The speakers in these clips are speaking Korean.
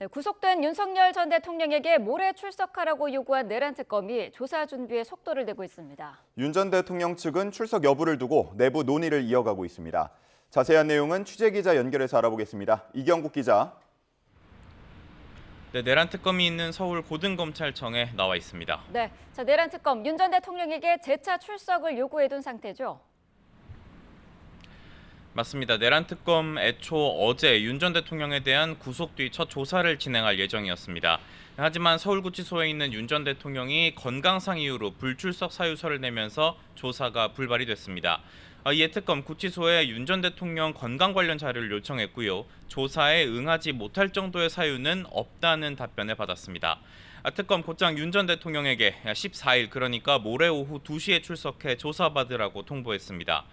네, 구속된 윤석열 전 대통령에게 모레 출석하라고 요구한 내란 특검이 조사 준비에 속도를 내고 있습니다. 윤 전 대통령 측은 출석 여부를 두고 내부 논의를 이어가고 있습니다. 자세한 내용은 취재기자 연결해서 알아보겠습니다. 이경국 기자. 네, 내란 특검이 있는 서울 고등검찰청에 나와 있습니다. 네, 내란 특검 윤 전 대통령에게 재차 출석을 요구해둔 상태죠. 맞습니다. 내란 특검 애초 어제 윤 전 대통령에 대한 구속 뒤 첫 조사를 진행할 예정이었습니다. 하지만 서울구치소에 있는 윤 전 대통령이 건강상 이유로 불출석 사유서를 내면서 조사가 불발이 됐습니다. 이에 특검 구치소에 윤 전 대통령 건강 관련 자료를 요청했고요. 조사에 응하지 못할 정도의 사유는 없다는 답변을 받았습니다. 특검 곧장 윤 전 대통령에게 14일 그러니까 모레 오후 2시에 출석해 조사받으라고 통보했습니다.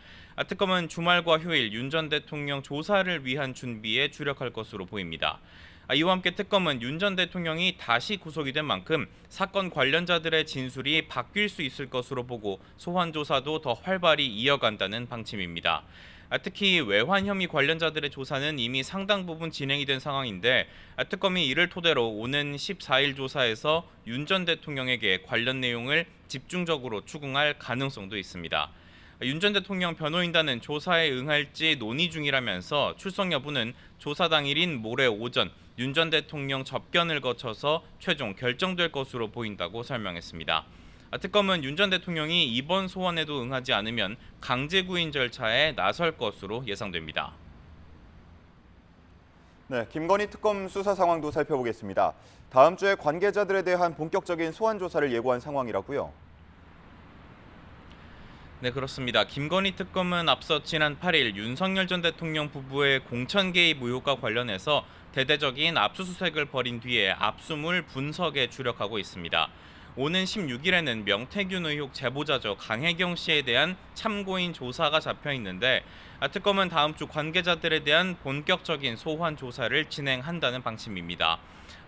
특검은 주말과 휴일 윤 전 대통령 조사를 위한 준비에 주력할 것으로 보입니다. 이와 함께 특검은 윤 전 대통령이 다시 구속이 된 만큼 사건 관련자들의 진술이 바뀔 수 있을 것으로 보고 소환 조사도 더 활발히 이어간다는 방침입니다. 특히 외환 혐의 관련자들의 조사는 이미 상당 부분 진행이 된 상황인데 특검이 이를 토대로 오는 14일 조사에서 윤 전 대통령에게 관련 내용을 집중적으로 추궁할 가능성도 있습니다. 윤 전 대통령 변호인단은 조사에 응할지 논의 중이라면서 출석 여부는 조사 당일인 모레 오전 윤 전 대통령 접견을 거쳐서 최종 결정될 것으로 보인다고 설명했습니다. 특검은 윤 전 대통령이 이번 소환에도 응하지 않으면 강제 구인 절차에 나설 것으로 예상됩니다. 네, 김건희 특검 수사 상황도 살펴보겠습니다. 다음 주에 관계자들에 대한 본격적인 소환 조사를 예고한 상황이라고요. 네, 그렇습니다. 김건희 특검은 앞서 지난 8일 윤석열 전 대통령 부부의 공천 개입 의혹과 관련해서 대대적인 압수수색을 벌인 뒤에 압수물 분석에 주력하고 있습니다. 오는 16일에는 명태균 의혹 제보자죠 강혜경 씨에 대한 참고인 조사가 잡혀 있는데 특검은 다음 주 관계자들에 대한 본격적인 소환 조사를 진행한다는 방침입니다.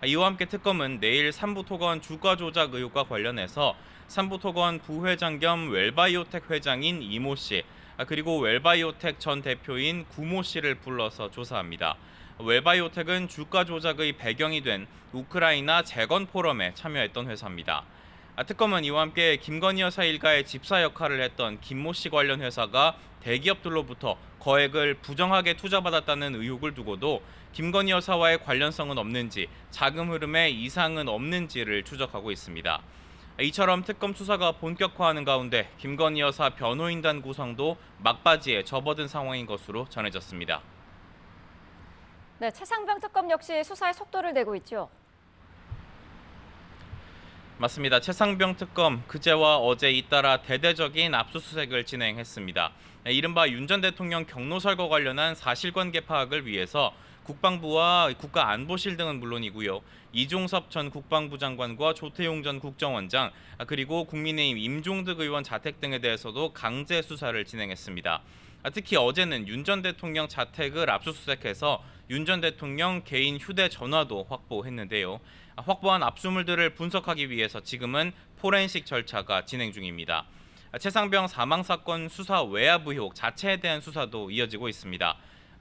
이와 함께 특검은 내일 삼부토건 주가 조작 의혹과 관련해서 삼부토건 부회장 겸 웰바이오텍 회장인 이모 씨, 그리고 웰바이오텍 전 대표인 구모 씨를 불러서 조사합니다. 웰바이오텍은 주가 조작의 배경이 된 우크라이나 재건 포럼에 참여했던 회사입니다. 특검은 이와 함께 김건희 여사 일가의 집사 역할을 했던 김모 씨 관련 회사가 대기업들로부터 거액을 부정하게 투자받았다는 의혹을 두고도 김건희 여사와의 관련성은 없는지, 자금 흐름에 이상은 없는지를 추적하고 있습니다. 이처럼 특검 수사가 본격화하는 가운데 김건희 여사 변호인단 구성도 막바지에 접어든 상황인 것으로 전해졌습니다. 네, 최상병 특검 역시 수사에 속도를 내고 있죠. 맞습니다. 최상병 특검 그제와 어제 잇따라 대대적인 압수수색을 진행했습니다. 이른바 윤 전 대통령 경로설과 관련한 사실관계 파악을 위해서 국방부와 국가안보실 등은 물론이고요. 이종섭 전 국방부 장관과 조태용 전 국정원장, 그리고 국민의힘 임종득 의원 자택 등에 대해서도 강제 수사를 진행했습니다. 특히 어제는 윤 전 대통령 자택을 압수수색해서 윤 전 대통령 개인 휴대전화도 확보했는데요. 확보한 압수물들을 분석하기 위해서 지금은 포렌식 절차가 진행 중입니다. 최상병 사망사건 수사 외압 의혹 자체에 대한 수사도 이어지고 있습니다.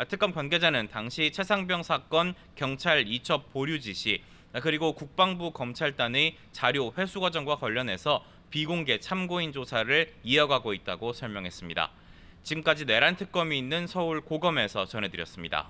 특검 관계자는 당시 최상병 사건 경찰 이첩 보류 지시, 그리고 국방부 검찰단의 자료 회수 과정과 관련해서 비공개 참고인 조사를 이어가고 있다고 설명했습니다. 지금까지 내란 특검이 있는 서울 고검에서 전해드렸습니다.